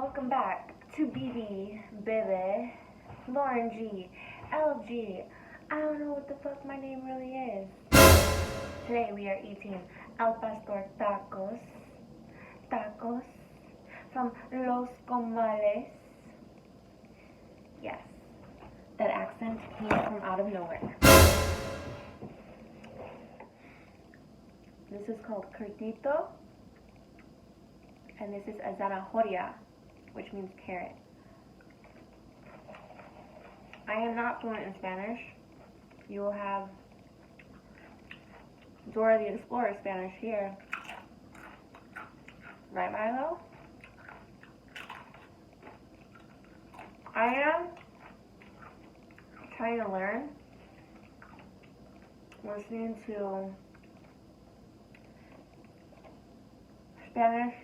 welcome back to BB, Bebe, Lauren G, LG. I don't know what the fuck my name really is. Today we are eating al pastor tacos from Los Comales. Yes, that accent came from out of nowhere. This is called curtito, and this is a zanahoria, which means carrot. I am not fluent in Spanish. You will have Dora the Explorer Spanish here. Right, Milo? I am trying to learn, listening to Spanish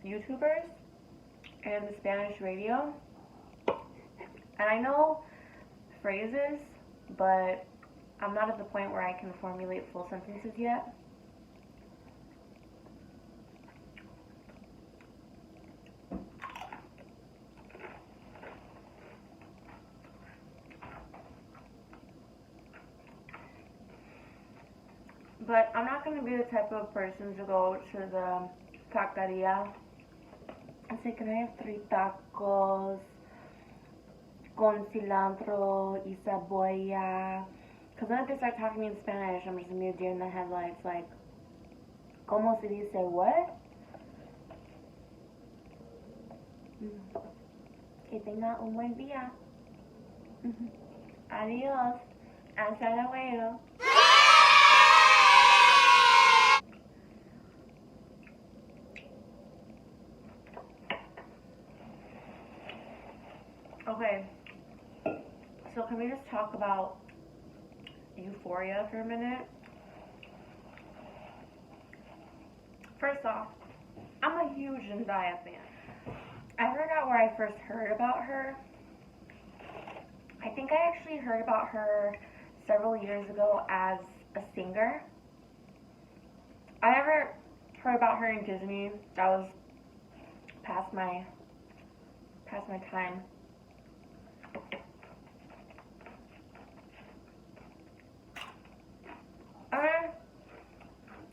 YouTubers and the Spanish radio. And I know phrases, but I'm not at the point where I can formulate full sentences yet. But I'm not going to be the type of person to go to the taqueria and say, can I have 3 tacos con cilantro y cebolla? Because then if they start talking to me in Spanish, I'm just going to be a deer in the headlights, like, ¿cómo se dice what? Que tenga un buen día. Adiós. Hasta luego. Okay, so can we just talk about Euphoria for a minute? First off, I'm a huge Zendaya fan. I forgot where I first heard about her. I think I actually heard about her several years ago as a singer. I never heard about her in Disney. That was past my time.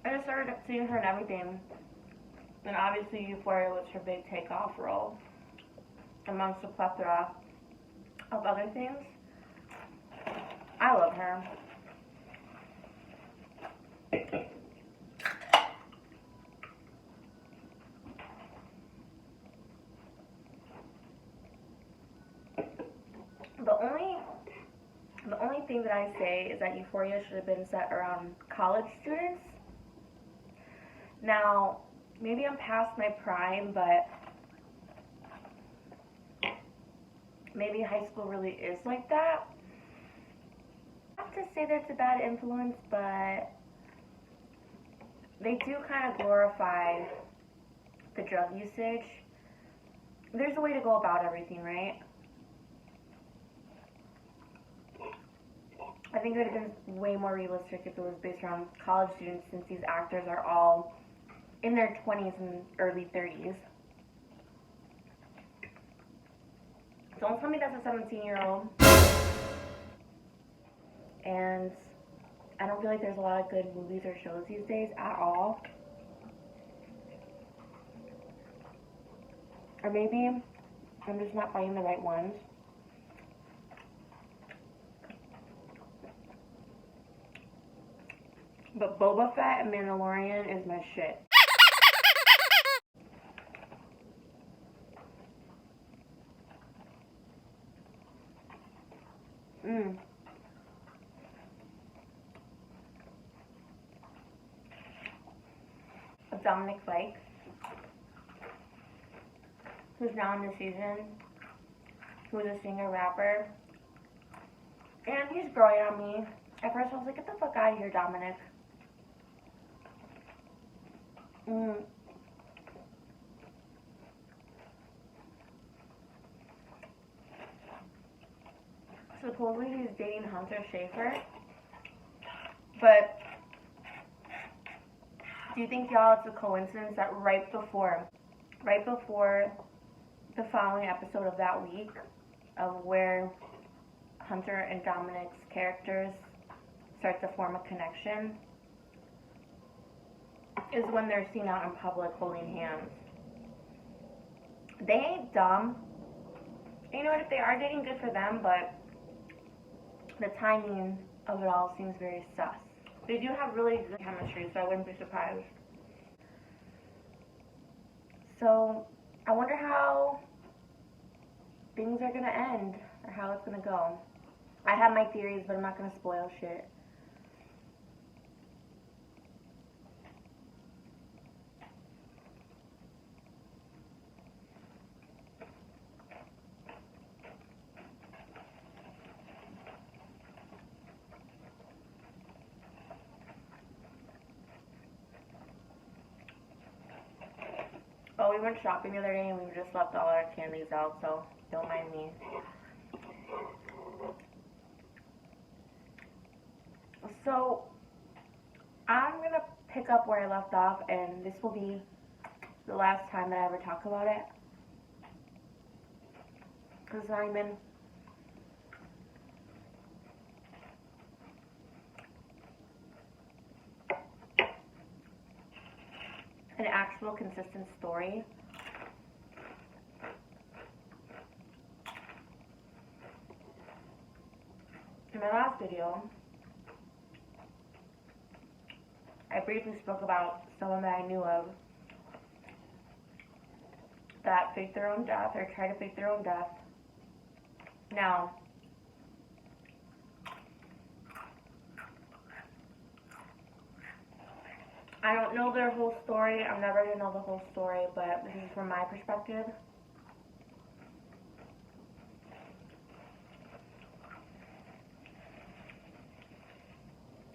I just started seeing her in everything. And obviously Euphoria was her big takeoff role amongst a plethora of other things. I love her. The only thing that I say is that Euphoria should have been set around college students. Now, maybe I'm past my prime, but maybe high school really is like that. Not to say that's a bad influence, but they do kind of glorify the drug usage. There's a way to go about everything, right? I think it would have been way more realistic if it was based around college students, since these actors are all in their 20s and early 30s. Don't tell me that's a 17-year-old. And I don't feel like there's a lot of good movies or shows these days at all. Or maybe I'm just not finding the right ones. But Boba Fett and Mandalorian is my shit. Dominic Fike, who's now in the season, who's a singer-rapper. And he's growing on me. At first I was like, get the fuck out of here, Dominic. Supposedly he's dating Hunter Schafer. But do you think, y'all, it's a coincidence that right before the following episode of that week, of where Hunter and Dominic's characters start to form a connection, is when they're seen out in public holding hands. They ain't dumb. You know what, if they are dating, good for them, but the timing of it all seems very sus. They do have really good chemistry, so I wouldn't be surprised. So, I wonder how things are gonna end, or how it's gonna go. I have my theories, but I'm not gonna spoil shit. Oh, we went shopping the other day and we just left all our candies out, so don't mind me. So, I'm gonna pick up where I left off, and this will be the last time that I ever talk about it. Because I'm in an actual consistent story. In my last video, I briefly spoke about someone that I knew of that faked their own death, or tried to fake their own death. Now, I don't know their whole story. I'm never going to know the whole story, but this is from my perspective.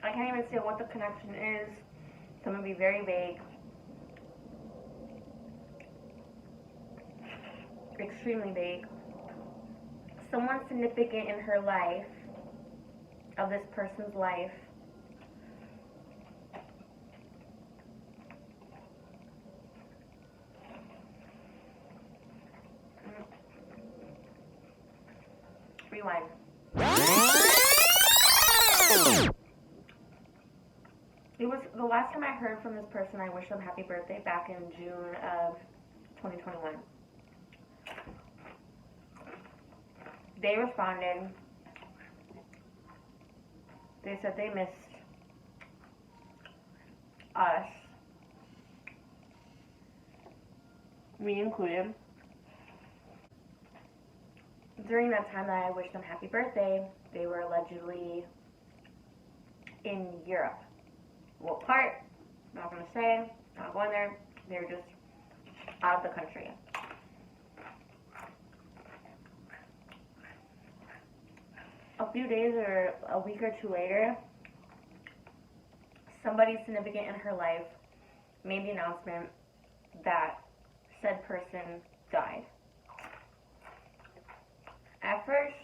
I can't even say what the connection is, so I'm going to be very vague. Extremely vague. Someone significant in her life, of this person's life, rewind. It was the last time I heard from this person. I wished them happy birthday back in June of 2021. They responded. They said they missed us, me included. During that time that I wished them happy birthday, they were allegedly in Europe. What part? Not gonna say. Not going there. They were just out of the country. A few days or a week or two later, somebody significant in her life made the announcement that said person died. At first,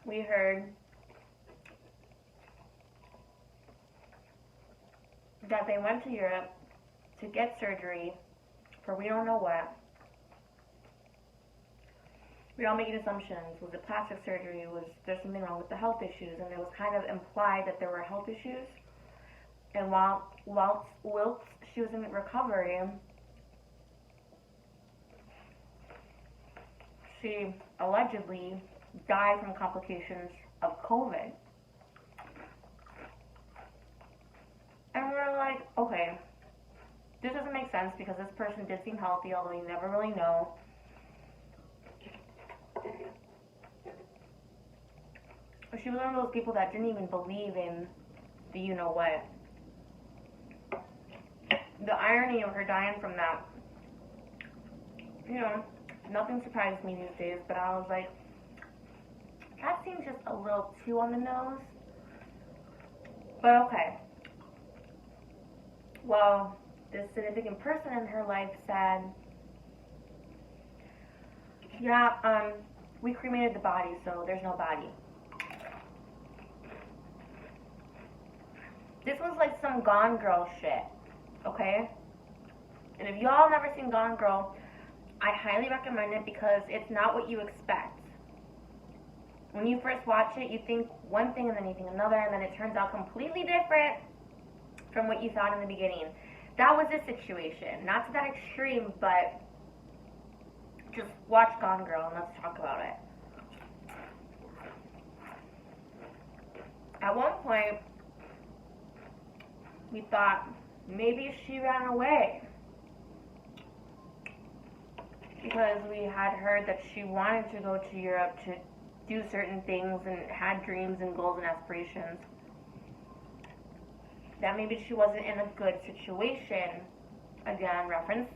we heard that they went to Europe to get surgery for we don't know what. We all making assumptions. Was it plastic surgery? Was there something wrong with the health issues? And it was kind of implied that there were health issues. And whilst she was in recovery, she allegedly died from complications of COVID. And we're like, okay, this doesn't make sense because this person did seem healthy, although you never really know. She was one of those people that didn't even believe in the you-know-what. The irony of her dying from that, nothing surprises me these days, but I was like, that seems just a little too on the nose. But okay. Well, this significant person in her life said, yeah, we cremated the body, so there's no body. This was like some Gone Girl shit, okay? And if y'all never seen Gone Girl, I highly recommend it because it's not what you expect. When you first watch it, you think one thing and then you think another, and then it turns out completely different from what you thought in the beginning. That was a situation. Not to that extreme, but just watch Gone Girl and let's talk about it. At one point, we thought maybe she ran away because we had heard that she wanted to go to Europe to do certain things and had dreams and goals and aspirations. That maybe she wasn't in a good situation. Again, reference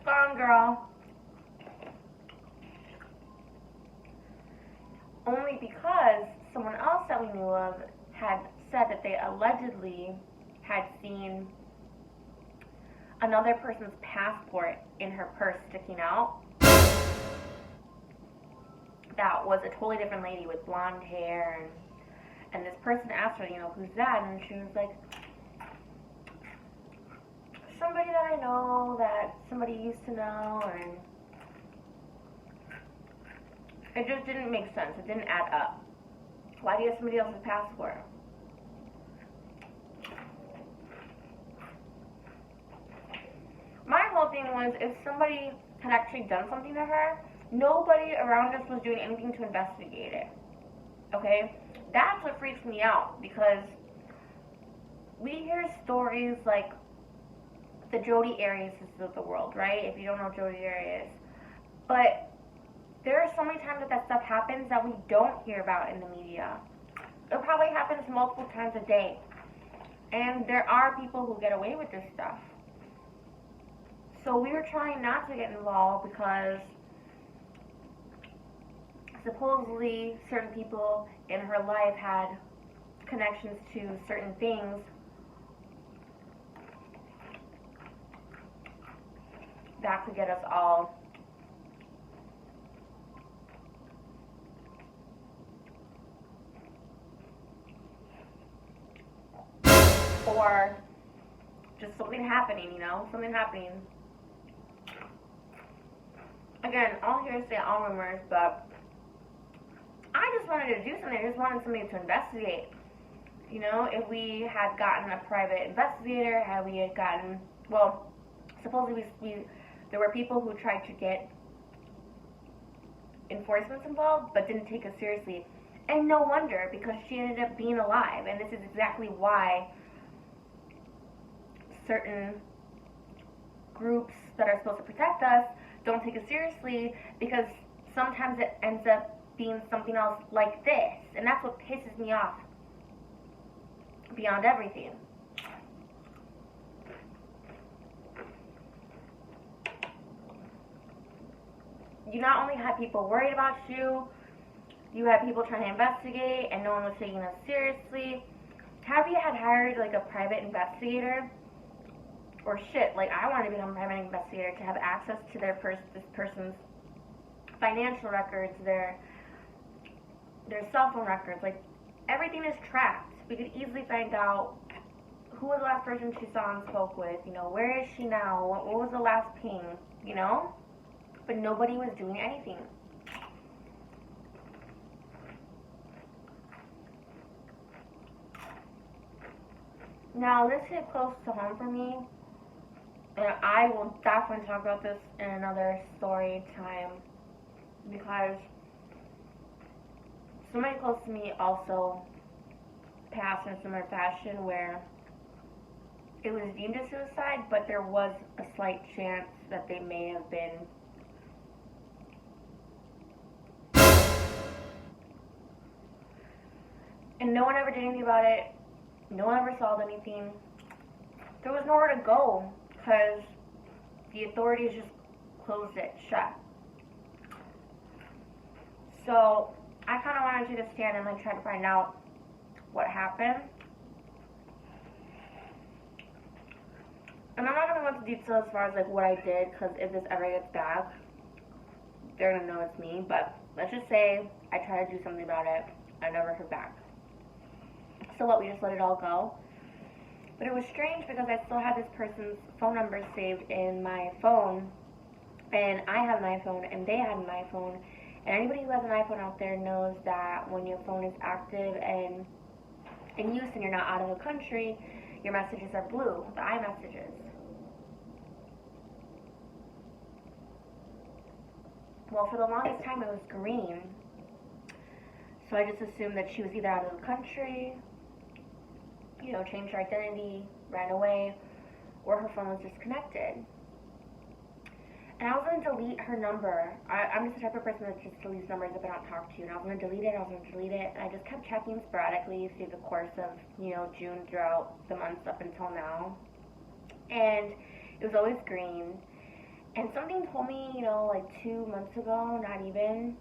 Gone Girl. Only because someone else that we knew of had said that they allegedly had seen another person's passport in her purse sticking out. That was a totally different lady with blonde hair, and this person asked her, who's that? And she was like, somebody that I know, that somebody used to know, and it just didn't make sense. It didn't add up. Why do you have somebody else's passport? My whole thing was, if somebody had actually done something to her, nobody around us was doing anything to investigate it. Okay? That's what freaks me out, because we hear stories like the Jodi Ariases of the world, right? If you don't know Jodi Arias. But there are so many times that stuff happens that we don't hear about in the media. It probably happens multiple times a day. And there are people who get away with this stuff. So we were trying not to get involved because supposedly certain people in her life had connections to certain things that could get us all or just something happening, something happening. Again, all hearsay, all rumors, but I just wanted to do something. I just wanted somebody to investigate. If we had gotten a private investigator, supposedly there were people who tried to get enforcement involved, but didn't take it seriously. And no wonder, because she ended up being alive, and this is exactly why certain groups that are supposed to protect us don't take it seriously, because sometimes it ends up being something else like this, and that's what pisses me off beyond everything. You not only had people worried about you, you had people trying to investigate, and no one was taking us seriously. Have you had hired like a private investigator? Or shit, like I want to become a private investigator to have access to this person's financial records, their cell phone records, like everything is tracked. We could easily find out who was the last person she saw and spoke with, where is she now, what was the last ping, but nobody was doing anything. Now this hit close to home for me, and I will definitely talk about this in another story time, because somebody close to me also passed in a similar fashion where it was deemed a suicide, but there was a slight chance that they may have been and no one ever did anything about it. No one ever solved anything. There was nowhere to go, because the authorities just closed it shut. So I kind of wanted you to stand and try to find out what happened. And I'm not going to go into detail as far as what I did, because if this ever gets back, they're going to know it's me. But let's just say I tried to do something about it. I never heard back. So what, we just let it all go? But it was strange because I still had this person's phone number saved in my phone And I had an iPhone, and they had an iPhone. And anybody who has an iPhone out there knows that when your phone is active and in use and you're not out of the country, your messages are blue, the iMessages. Well, for the longest time it was green. So I just assumed that she was either out of the country, you know, changed her identity, ran away, or her phone was disconnected. And I was going to delete her number. I'm just the type of person that just deletes numbers if I don't talk to you. And I was going to delete it, and I just kept checking sporadically through the course of, you know, June throughout the months up until now. And it was always green. And something told me, you know, like 2 months ago, not even,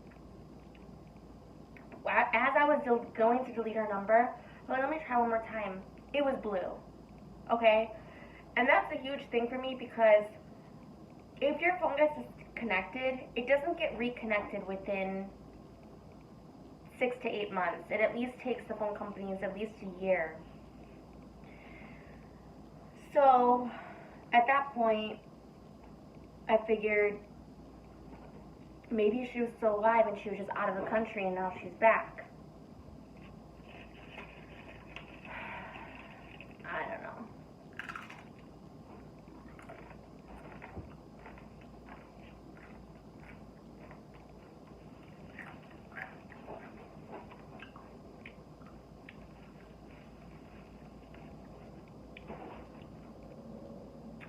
as I was going to delete her number, I was like, let me try one more time. It was blue. Okay? And that's a huge thing for me because if your phone gets disconnected, it doesn't get reconnected within 6 to 8 months. It at least takes the phone companies at least a year. So at that point, I figured maybe she was still alive and she was just out of the country and now she's back. I don't know.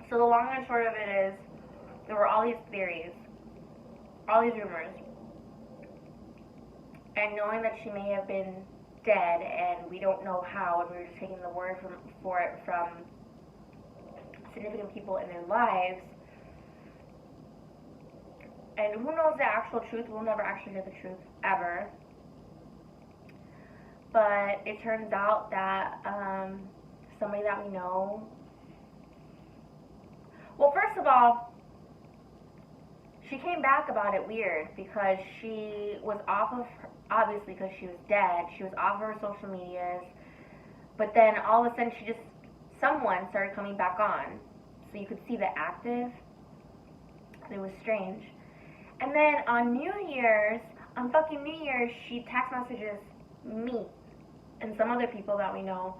So the long and short of it is, there were all these theories, all these rumors, and knowing that she may have been dead and we don't know how, and we were just taking the word for it from significant people in their lives, and who knows the actual truth. We'll never actually hear the truth ever. But it turns out that somebody that we know, well, first of all, she came back about it weird because she was off of, obviously because she was dead, she was off of her social medias, but then all of a sudden someone started coming back on. So you could see the active. It was strange. And then on fucking New Year's, she text messages me and some other people that we know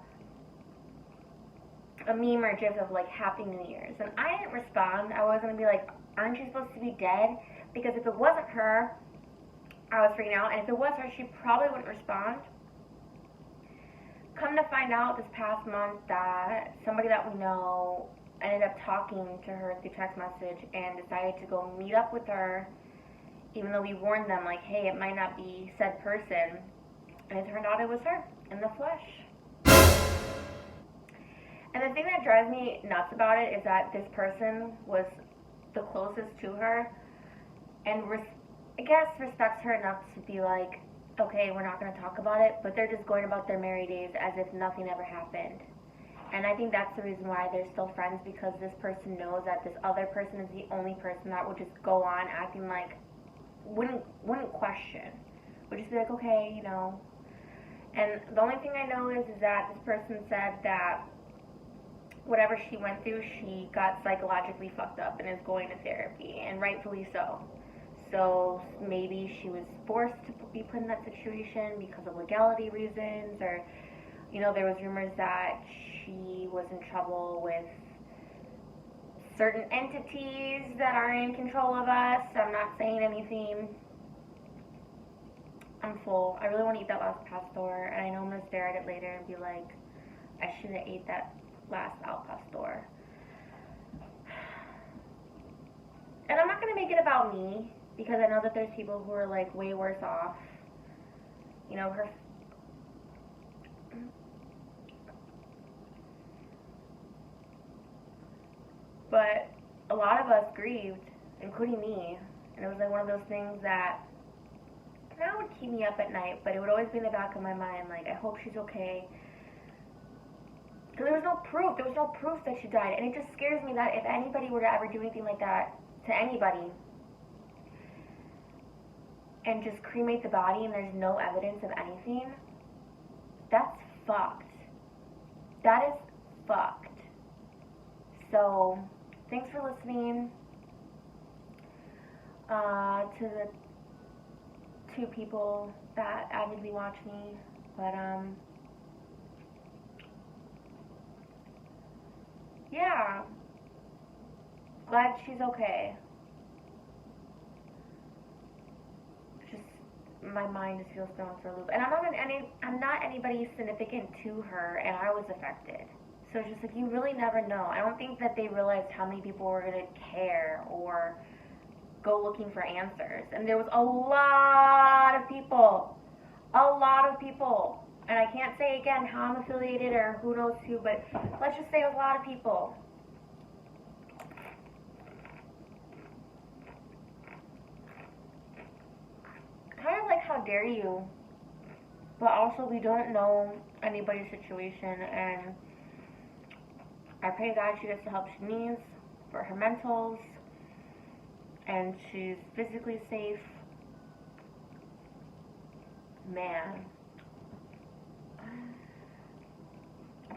a meme or gif of like Happy New Year's. And I didn't respond. I was going to be like, aren't you supposed to be dead? Because if it wasn't her, I was freaking out. And if it was her, she probably wouldn't respond. Come to find out this past month that somebody that we know ended up talking to her through text message and decided to go meet up with her, even though we warned them, like, hey, it might not be said person. And it turned out it was her in the flesh. And the thing that drives me nuts about it is that this person was the closest to her and I guess respects her enough to be like, okay, we're not going to talk about it, but they're just going about their merry days as if nothing ever happened. And I think that's the reason why they're still friends, because this person knows that this other person is the only person that would just go on acting like, wouldn't question, would just be like, okay, you know. And the only thing I know is that this person said that whatever she went through, she got psychologically fucked up and is going to therapy, and rightfully so. So maybe she was forced to be put in that situation because of legality reasons, or, you know, there was rumors that she was in trouble with certain entities that are in control of us. I'm not saying anything. I'm full. I really want to eat that last pastor, and I know I'm going to stare at it later and be like, I should have ate that last al pastor. And I'm not going to make it about me, because I know that there's people who are like way worse off. You know, but a lot of us grieved, including me, and it was like one of those things that now would keep me up at night, but it would always be in the back of my mind, like, I hope she's okay. Because there was no proof that she died, and it just scares me that if anybody were to ever do anything like that to anybody, and just cremate the body and there's no evidence of anything, that's fucked. That is fucked. So, thanks for listening. to the 2 people that avidly watch me, but yeah, glad she's okay. Just my mind just feels thrown for a loop, and I'm not anybody significant to her, and I was affected. So it's just like you really never know. I don't think that they realized how many people were gonna care or go looking for answers, and there was a lot of people, and I can't say again how I'm affiliated or who knows who, but let's just say it was a lot of people. Kind of like, how dare you? But also, we don't know anybody's situation, and I pray God she gets the help she needs for her mentals, and she's physically safe. Man.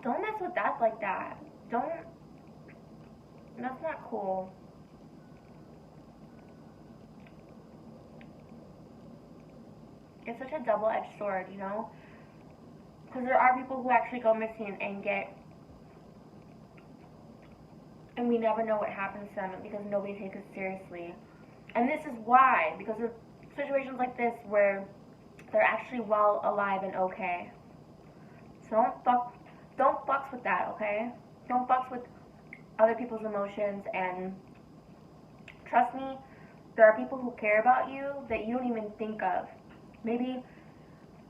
Don't mess with death like that. Don't. That's not cool. It's such a double-edged sword, you know? Because there are people who actually go missing and we never know what happens to them because nobody takes it seriously. And this is why, because of situations like this where they're actually well, alive, and okay. So don't fucks with that, okay? Don't fucks with other people's emotions, and trust me, there are people who care about you that you don't even think of. Maybe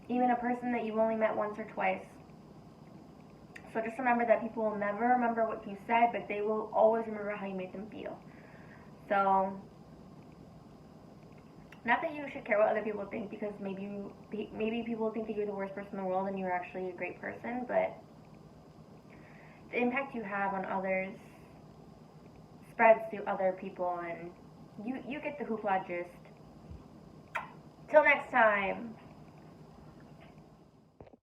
even a person that you've only met once or twice. So just remember that people will never remember what you said, but they will always remember how you made them feel. So, not that you should care what other people think, because maybe people think that you're the worst person in the world and you're actually a great person, but the impact you have on others spreads to other people, and you get the hoopla gist. Till next time.